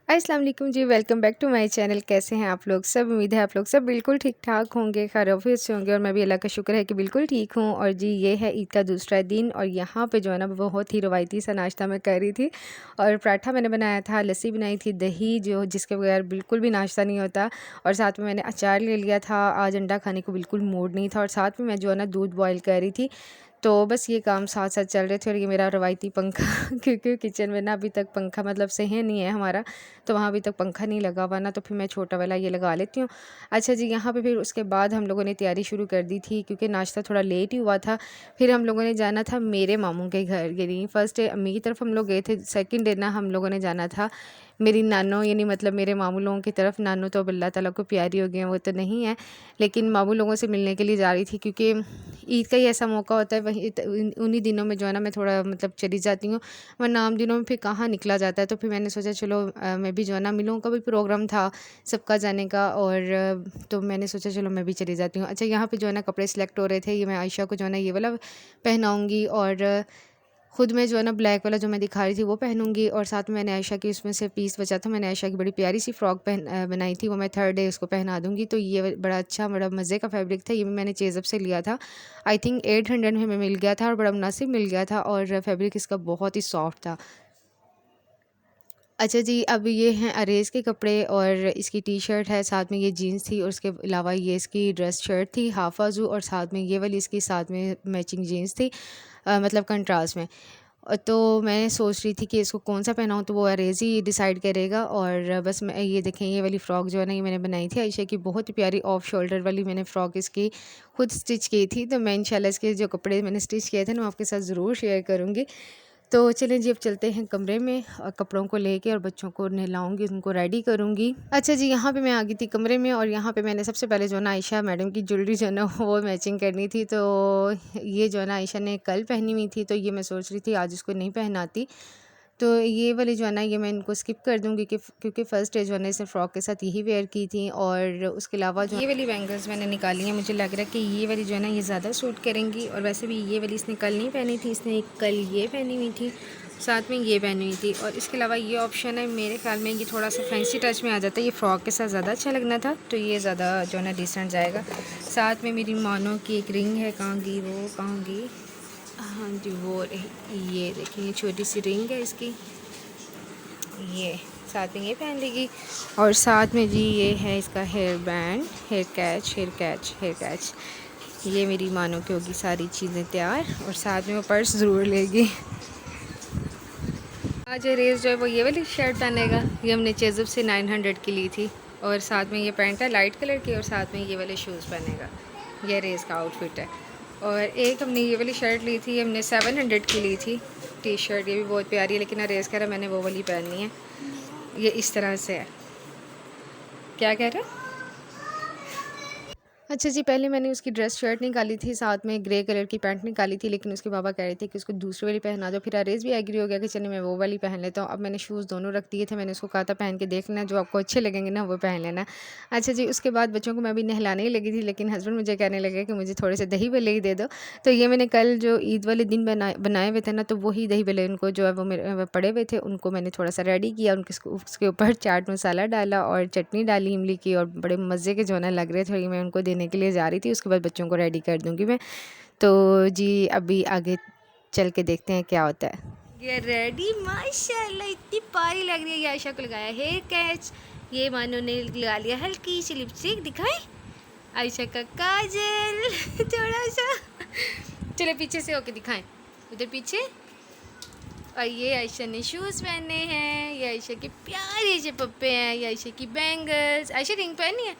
अस्सलाम वालेकुम जी, welcome back to my channel. कैसे हैं आप लोग सब? उम्मीद है आप लोग सब बिल्कुल ठीक-ठाक होंगे, खैरियत से होंगे और मैं भी अल्लाह का शुक्र है कि बिल्कुल ठीक हूँ। और जी ये है ईद का दूसरा दिन और यहाँ पे जो है ना बहुत ही रवायती सा नाश्ता मैं कर रही थी और पराठा मैंने बनाया था, लस्सी बनाई थी, दही जो जिसके बगैर बिल्कुल भी नाश्ता नहीं होता और साथ में मैंने अचार ले लिया था। आज अंडा खाने को बिल्कुल मूड नहीं था और साथ में मैं जो है ना दूध बॉयल कर रही थी। तो बस ये काम साथ-साथ चल रहे थे और ये मेरा रवायती पंखा क्योंकि किचन में ना अभी तक पंखा मतलब सही नहीं है हमारा, तो वहाँ अभी तक पंखा नहीं लगा हुआ ना, तो फिर मैं छोटा वाला ये लगा लेती हूँ। अच्छा जी, यहाँ पे फिर उसके बाद हम लोगों ने तैयारी शुरू कर दी थी क्योंकि नाश्ता थोड़ा लेट ही हुआ था। फिर हम लोगों ने जाना था मेरे मामू के घर, यानी फर्स्ट डे अम्मी की तरफ हम लोग गए थे, सेकंड डे ना हम लोगों ने जाना था मेरी नानो यानी मतलब मेरे मामू लोगों की तरफ। नानो तो अब अल्लाह ताला को प्यारी हो गई हैं, वो तो नहीं है, लेकिन मामू लोगों से मिलने के लिए जा रही थी क्योंकि ईद का ही ऐसा मौका होता है। वहीं उन्हीं दिनों में जो है ना मैं थोड़ा मतलब चली जाती हूँ, वरना आम दिनों में फिर कहाँ निकला जाता है। तो फिर मैंने सोचा चलो मैं भी जो है ना मिलूँ, का भी प्रोग्राम था सबका जाने का और तो मैंने सोचा चलो मैं भी चली जाती हूँ। अच्छा, यहाँ पे जो है ना कपड़े सिलेक्ट हो रहे थे, ये मैं आयशा को जो है ना ये वाला पहनाऊँगी और खुद में जो है ना ब्लैक वाला जो मैं दिखा रही थी वो पहनूँगी और साथ में मैंने आयशा की उसमें से पीस बचा था, मैंने आयशा की बड़ी प्यारी सी फ़्रॉक बनाई थी, वो मैं थर्ड डे उसको पहना दूँगी। तो ये बड़ा अच्छा बड़ा मज़े का फैब्रिक था, ये भी मैंने चेज़अप से लिया था। आई थिंक 800 में हमें मिल गया था और बड़ा मुनासिब मिल गया था और फैब्रिक इसका बहुत ही सॉफ्ट था। अच्छा जी, अब ये हैं अरेज़ के कपड़े और इसकी टी-शर्ट है, साथ में ये जीन्स थी और उसके अलावा ये इसकी ड्रेस शर्ट थी हाफ़ बाजू और साथ में ये वाली इसकी साथ में मैचिंग जीन्स थी, मतलब कंट्रास्ट में। तो मैं सोच रही थी कि इसको कौन-सा पहनाऊँ, तो वो अरेज़ ही डिसाइड करेगा। और बस मैं ये देखें ये वाली फ़्रॉक जो है ना ये मैंने बनाई थी आयशा की, बहुत ही प्यारी ऑफ शोल्डर वाली मैंने फ़्रॉक इसकी खुद स्टिच की थी। तो मैं इंशाल्लाह इसके जो कपड़े मैंने स्टिच किए थे ना, मैं आपके साथ ज़रूर शेयर करूँगी। तो चलें जी, अब चलते हैं कमरे में और कपड़ों को लेके और बच्चों को नहलाऊँगी, उनको रेडी करूँगी। अच्छा जी, यहाँ पे मैं आ गई थी कमरे में और यहाँ पे मैंने सबसे पहले जो है ना आयशा मैडम की ज्वेलरी जो है ना वो मैचिंग करनी थी। तो ये जो है ना आयशा ने कल पहनी हुई थी, तो ये मैं सोच रही थी आज इसको नहीं पहनाती। तो ये वाली जो है ना ये मैं इनको स्किप कर दूँगी कि क्योंकि फ़र्स्ट डे जो है ना इसने फ़्रॉक के साथ यही वेयर की थी और उसके अलावा जो ये वाली बैंगल्स मैंने निकाली हैं, मुझे लग रहा है कि ये वाली जो है ना ये ज़्यादा सूट करेंगी। और वैसे भी ये वाली इसने कल नहीं पहनी थी, इसने कल ये पहनी हुई थी, साथ में ये पहनी हुई थी। और इसके अलावा ये ऑप्शन है, मेरे ख़्याल में ये थोड़ा सा फैंसी टच में आ जाता है, ये फ़्रॉक के साथ ज़्यादा अच्छा लगना था, तो ये ज़्यादा जो है ना डिसेंट जाएगा। साथ में मेरी मानो की एक रिंग है, कहाँ गई वो, कहाँ गई, हाँ जी वो रही, ये देखिए ये छोटी सी रिंग है इसकी, ये साथ में ये पहन लेगी। और साथ में जी ये है इसका hair band, hair catch, hair catch, hair catch, ये मेरी मानो की होगी सारी चीज़ें तैयार। और साथ में वो पर्स ज़रूर लेगी। आज रेस जो है वो ये वाली शर्ट पहनेगा, ये हमने चेज़अप से 900 की ली थी और साथ में ये पैंट है लाइट कलर की और साथ में ये वाले शूज़ पहनेगा, ये रेस का आउटफिट है। और एक हमने ये वाली शर्ट ली थी, हमने 700 की ली थी टी शर्ट, ये भी बहुत प्यारी है, लेकिन रेस कह रहा मैंने वो वाली पहननी है, ये इस तरह से है। क्या कह रहा है? अच्छा जी, पहले मैंने उसकी ड्रेस शर्ट निकाली थी, साथ में ग्रे कलर की पैंट निकाली थी, लेकिन उसके पापा कह रहे थे कि उसको दूसरी वाली पहना दो। फिर अरेज़ भी एग्री हो गया कि चलिए मैं वो वाली पहन लेता हूँ। अब मैंने शूज़ दोनों रख दिए थे, मैंने उसको कहा था पहन के देख लेना, जो आपको अच्छे लगेंगे ना वो पहन लेना। अच्छा जी, उसके बाद बच्चों को मैं अभी नहलाने ही लगी थी, लेकिन हस्बैंड मुझे कहने लगे कि मुझे थोड़े से दही भल्ले ही दे दो। तो ये मैंने कल जो ईद वाले दिन बनाए हुए थे ना, तो वही दही भल्ले उनको जो है वो मेरे पड़े हुए थे, उनको मैंने थोड़ा सा रेडी किया, उसके ऊपर चाट मसाला डाला और चटनी डाली इमली की और बड़े मज़े के जो है ना लग रहे थे, ये मैं उनको देने के लिए जा रही थी। उसके बाद बच्चों को रेडी कर दूँगी मैं। तो जी अभी आगे चल के देखते हैं क्या होता है। ये रेडी माशाल्लाह इतनी प्यारी लग रही है। ये आयशा को लगाया हेयर कैच, ये मानो ने लगा लिया हल्की सी लिपस्टिक, दिखाएं आयशा का काजल थोड़ा सा, चले पीछे से होके दिखाएं, उधर पीछे। और ये आयशा ने शूज़ पहने हैं, ये आयशा के प्यारे से पप्पे हैं, ये आयशा की बैंगल्स, आयशा रिंग पहनी है,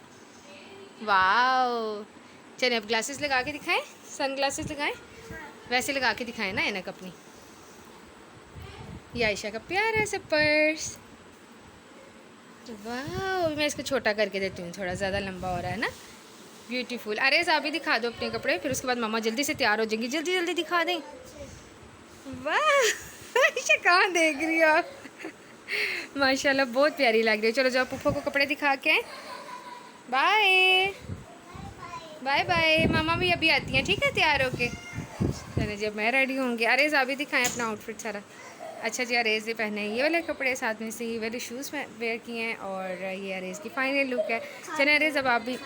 वाओ। चलिए अब ग्लासेस लगा के दिखाएं, सन ग्लासेस लगाएं, वैसे लगा के दिखाएं ना ऐनक अपनी। ये आयशा का प्यारा सा पर्स, वाह। अभी मैं इसको छोटा करके देती हूँ, थोड़ा ज़्यादा लंबा हो रहा है ना, ब्यूटीफुल। अरे आप भी दिखा दो अपने कपड़े, फिर उसके बाद मामा जल्दी से तैयार हो जाएंगी, जल्दी जल्दी दिखा दें। वाह आयशा कहाँ देख रही हो आप माशाल्लाह बहुत प्यारी लग रही है। चलो जाओ पुप्पो को कपड़े दिखा के, बाय बाय बाय। मामा भी अभी आती हैं, ठीक है, तैयार होके। चले जब मैं रेडी होंगी। अरे भी दिखाएं अपना आउटफिट सारा, अच्छा जी, अरेज ने पहने हैं ये वाले कपड़े, साथ में से ये वाले शूज़ वेयर किए हैं और ये अरेज की फाइनल लुक है। चले अरेज, अब आप भी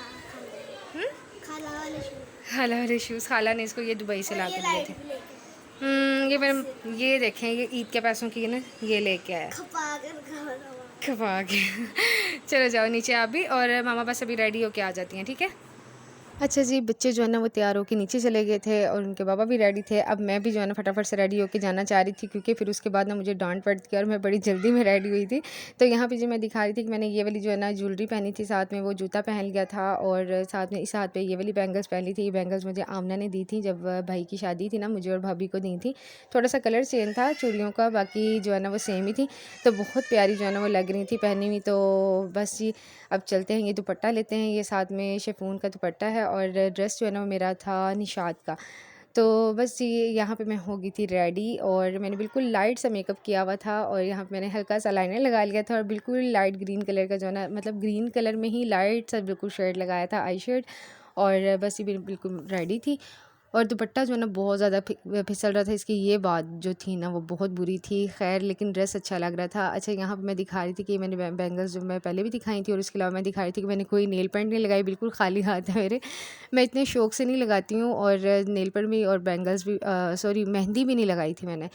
खाला वाले शूज़, खाला ने इसको ये दुबई से ला के दिए थे। ये मैंने ये देखें, ये ईद के पैसों की ना ये लेके आया खपा के चलो जाओ नीचे आप भी, और मामा बस अभी रेडी होके आ जाती हैं, ठीक है। अच्छा जी, बच्चे जो है ना वो तैयार होके नीचे चले गए थे और उनके पापा भी रेडी थे। अब मैं भी जो है ना फटाफट से रेडी होके जाना चाह रही थी, क्योंकि फिर उसके बाद ना मुझे डांट पड़ती थी और मैं बड़ी जल्दी में रेडी हुई थी। तो यहाँ पे जो मैं दिखा रही थी कि मैंने ये वाली जो है ना ज्वेलरी पहनी थी, साथ में वो जूता पहन लिया था और साथ में इस हाथ पे ये वाली बैंगल्स पहन ली थी। ये बैंगल्स मुझे आमना ने दी थी जब भाई की शादी थी ना, मुझे और भाभी को दी थी। थोड़ा सा कलर चेंज था चूड़ियों का, बाकी जो है ना वो सेम ही थी। तो बहुत प्यारी जो है ना वो लग रही थी पहनी हुई। तो बस जी, अब चलते हैं, ये दुपट्टा लेते हैं। ये साथ में शिफॉन का दुपट्टा है और ड्रेस जो है ना वो मेरा था निशात का। तो बस ये यहाँ पे मैं हो गई थी रेडी और मैंने बिल्कुल लाइट सा मेकअप किया हुआ था और यहाँ पे मैंने हल्का सा लाइनर लगा लिया था और बिल्कुल लाइट ग्रीन कलर का जो है ना, मतलब ग्रीन कलर में ही लाइट सा बिल्कुल शेड लगाया था, आई शेड। और बस ये बिल्कुल रेडी थी। और दुपट्टा जो है ना बहुत ज़्यादा फिसल रहा था, इसकी ये बात जो थी ना वो बहुत बुरी थी। खैर लेकिन ड्रेस अच्छा लग रहा था। अच्छा, यहाँ पे मैं दिखा रही थी कि मैंने बैंगल्स जो मैं पहले भी दिखाई थी और उसके अलावा मैं दिखा रही थी कि मैंने कोई नेल पेंट नहीं लगाई, बिल्कुल खाली हाथ है मेरे। मैं इतने शौक से नहीं लगाती हूँ और नेल पेंट भी और बैंगल्स भी, सॉरी मेहंदी भी नहीं लगाई थी मैंने।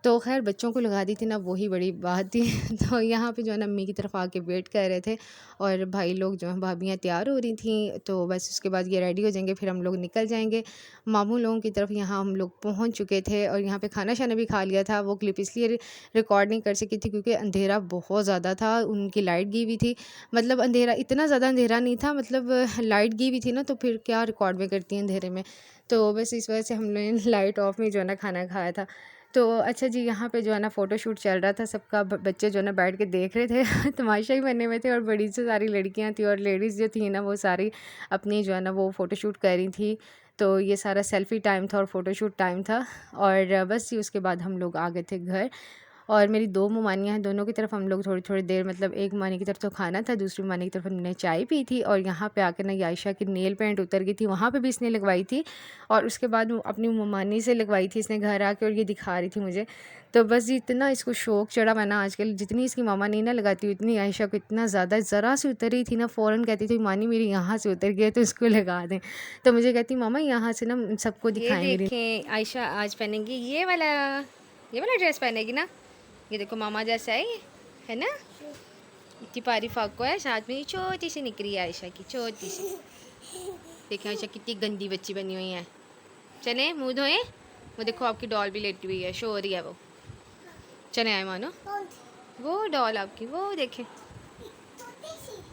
तो ख़ैर बच्चों को लगा दी थी ना, वही बड़ी बात थी तो यहाँ पे जो है ना अम्मी की तरफ आके वेट कर रहे थे और भाई लोग जो हैं, भाभियाँ तैयार हो रही थी। तो बस उसके बाद ये रेडी हो जाएंगे, फिर हम लोग निकल जाएंगे मामू लोगों की तरफ। यहाँ हम लोग पहुँच चुके थे और यहाँ पे खाना शाना भी खा लिया था। वो क्लिप इसलिए रिकॉर्ड नहीं कर सकी थी क्योंकि अंधेरा बहुत ज़्यादा था, उनकी लाइट गई हुई थी। मतलब अंधेरा इतना ज़्यादा अंधेरा नहीं था, मतलब लाइट गई हुई थी ना, तो फिर क्या रिकॉर्ड में करती हैं अंधेरे में। तो बस इस वजह से हम लोगों ने लाइट ऑफ में जो है ना खाना खाया था। तो अच्छा जी, यहाँ पे जो है ना फ़ोटोशूट चल रहा था सबका, बच्चे जो है ना बैठ के देख रहे थे तमाशा ही बने हुए थे और बड़ी से सारी लड़कियाँ थी और लेडीज़ जो थी ना वो सारी अपनी जो है ना वो फ़ोटोशूट कर रही थी। तो ये सारा सेल्फ़ी टाइम था और फ़ोटोशूट टाइम था। और बस जी उसके बाद हम लोग आ गए थे घर। और मेरी 2 ममानियाँ हैं, दोनों की तरफ हम लोग थोड़ी-थोड़ी देर, मतलब एक ममानी की तरफ तो खाना था, दूसरी ममानी की तरफ हमने चाय पी थी। और यहाँ पे आके ना ये आयशा की नेल पेंट उतर गई थी, वहाँ पे भी इसने लगवाई थी और उसके बाद वो अपनी ममानी से लगवाई थी इसने घर आके और ये दिखा रही थी मुझे। तो बस जी इतना इसको शौक चढ़ा हुआ ना आजकल, जितनी इसकी मामा नहीं ना लगाती उतनी आयशा को इतना ज़्यादा, ज़रा सी उतर रही थी ना फ़ौरन कहती थी मानी मेरी यहाँ से उतर गई है तो इसको लगा दें। तो मुझे कहती मामा यहाँ से ना सबको दिखाएँ मेरी। देखें आयशा आज पहनेंगी ये वाला ड्रेस पहनेगी ना, ये देखो मामा जैसा है ये, है ना। इतनी प्यारी फाको है, साथ में ये छोटी सी निकली है आयशा की, छोटी सी। देखिए आयशा कितनी गंदी बच्ची बनी हुई है। चले मुँह धोए, वो देखो आपकी डॉल भी लेटी हुई है, शो हो रही है वो। चले आए मानो, वो डॉल आपकी वो देखे,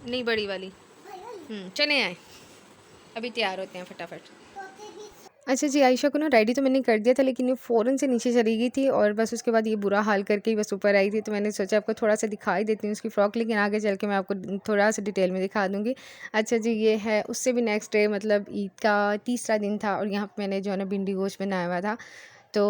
नहीं बड़ी वाली। चले आए, अभी तैयार होते हैं फटाफट। अच्छा जी, आयशा को ना रेडी तो मैंने कर दिया था, लेकिन ये फ़ौरन से नीचे चली गई थी और बस उसके बाद ये बुरा हाल करके ही बस ऊपर आई थी। तो मैंने सोचा आपको थोड़ा सा दिखाई देती हूँ उसकी फ़्रॉक, लेकिन आगे चल के मैं आपको थोड़ा सा डिटेल में दिखा दूँगी। अच्छा जी, ये है उससे भी नेक्स्ट डे, मतलब ईद का तीसरा दिन था और यहाँ पे मैंने जो है ना भिंडी गोश्त बनाया हुआ था। तो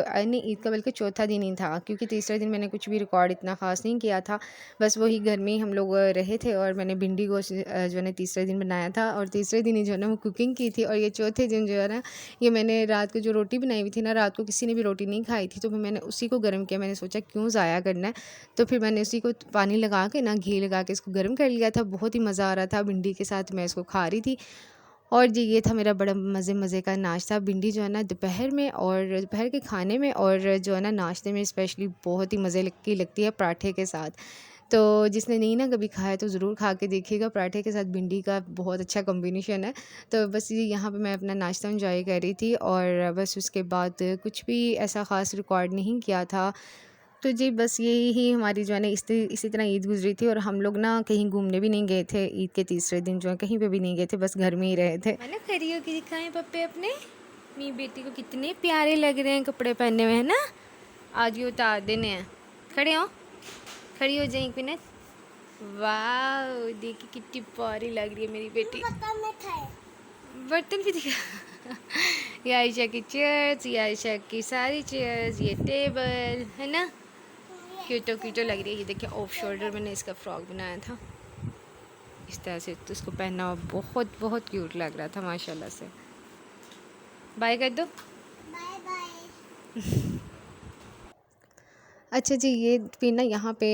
नहीं, ईद का बल्कि चौथा दिन ही था, क्योंकि तीसरे दिन मैंने कुछ भी रिकॉर्ड इतना ख़ास नहीं किया था। बस वही घर में ही हम लोग रहे थे और मैंने भिंडी गोश्त जो है ना तीसरे दिन बनाया था और तीसरे दिन ही जो है ना वो कुकिंग की थी। और ये चौथे दिन जो है ना, ये मैंने रात को जो रोटी बनाई हुई थी ना, रात को किसी ने भी रोटी नहीं खाई थी, तो फिर मैंने उसी को गर्म किया। मैंने सोचा क्यों ज़ाया करना है, तो फिर मैंने उसी को पानी लगा के ना, घी लगा के इसको गर्म कर लिया था। बहुत ही मज़ा आ रहा था, भिंडी के साथ मैं इसको खा रही थी। और जी ये था मेरा बड़ा मज़े का नाश्ता। भिंडी जो है ना दोपहर में और दोपहर के खाने में और जो है ना नाश्ते में स्पेशली बहुत ही मज़े की लगती है पराठे के साथ। तो जिसने नहीं ना कभी खाया तो ज़रूर खा के देखिएगा, पराठे के साथ भिंडी का बहुत अच्छा कॉम्बिनेशन है। तो बस ये यहाँ पे मैं अपना नाश्ता एंजॉय कर रही थी और बस उसके बाद कुछ भी ऐसा ख़ास रिकॉर्ड नहीं किया था। तो जी बस यही ही हमारी जो है ना इसी तरह ईद गुजरी थी और हम लोग ना कहीं घूमने भी नहीं गए थे। ईद के तीसरे दिन जो है कहीं पे भी नहीं गए थे, बस घर में ही रहे थे। मैंने खड़ी होकर दिखाएं पप्पे अपने, मेरी बेटी को कितने प्यारे लग रहे हैं कपड़े पहने हुए, है ना। आज ये उतार देने हैं, खड़े हो, खड़ी हो जाए एक मिनट। वाह देखिए कितनी प्यारी लग रही है मेरी बेटी। बर्तन भी दिखा ये आयशा की चेयर्स, ये आयशा की सारी चेयर्स, ये टेबल, है ना। क्यूटो लग रही है। ये देखिए ऑफ शोल्डर मैंने इसका फ्रॉक बनाया था इस तरह से, तो उसको पहनना हुआ बहुत क्यूट लग रहा था माशाल्लाह से। बाय कर दो, बाय बाय अच्छा जी, ये फिर ना यहाँ पे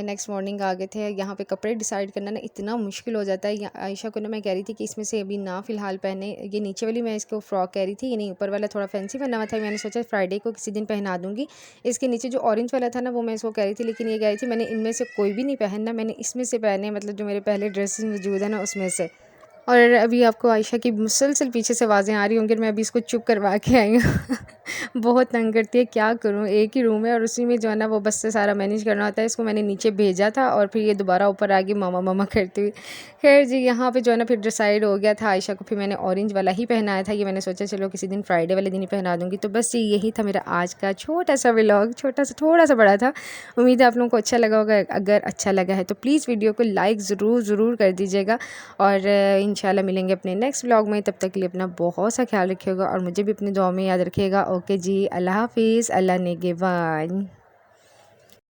नेक्स्ट मॉर्निंग आ गए थे। यहाँ पे कपड़े डिसाइड करना ना इतना मुश्किल हो जाता है। या आयशा को ना मैं कह रही थी कि इसमें से अभी ना फ़िलहाल पहने, ये नीचे वाली मैं इसको फ्रॉक कह रही थी, ये नहीं ऊपर वाला थोड़ा फैंसी बना हुआ था। मैंने सोचा फ्राइडे को किसी दिन पहना दूँगी। इसके नीचे जो ऑरेंज वाला था ना वो मैं इसको कह रही थी, लेकिन ये कह रही थी मैंने इनमें से कोई भी नहीं पहनना, मैंने इसमें से पहने, मतलब जो मेरे पहले ड्रेसेस मौजूद है ना उसमें से। और अभी आपको आयशा की मुसलसल पीछे से आवाज़ें आ रही होंगी, मैं अभी इसको चुप करवा के आई हूँ। बहुत तंग करती है, क्या करूँ, एक ही रूम है और उसी में जो है ना वो बस से सारा मैनेज करना होता है। इसको मैंने नीचे भेजा था और फिर ये दोबारा ऊपर आ गई मामा मामा करती हुई। खैर जी, यहाँ पे जो है ना फिर डिसाइड हो गया था, आयशा को फिर मैंने ऑरेंज वाला ही पहनाया था। ये मैंने सोचा चलो किसी दिन फ्राइडे वाले दिन ही पहना दूँगी। तो बस जी यही था मेरा आज का छोटा-सा व्लॉग, छोटा-सा थोड़ा-सा बड़ा था। उम्मीद है आप लोगों को अच्छा लगा होगा। अगर अच्छा लगा है तो प्लीज़ वीडियो को लाइक ज़रूर कर दीजिएगा और इंशाल्लाह मिलेंगे अपने नेक्स्ट व्लॉग में। तब तक के लिए अपना बहुत सा ख्याल रखिएगा और मुझे भी अपनी दुआ में याद रखिएगा। ओके जी, अल्लाह हाफ़िज़, अल्लाह नेगेबान।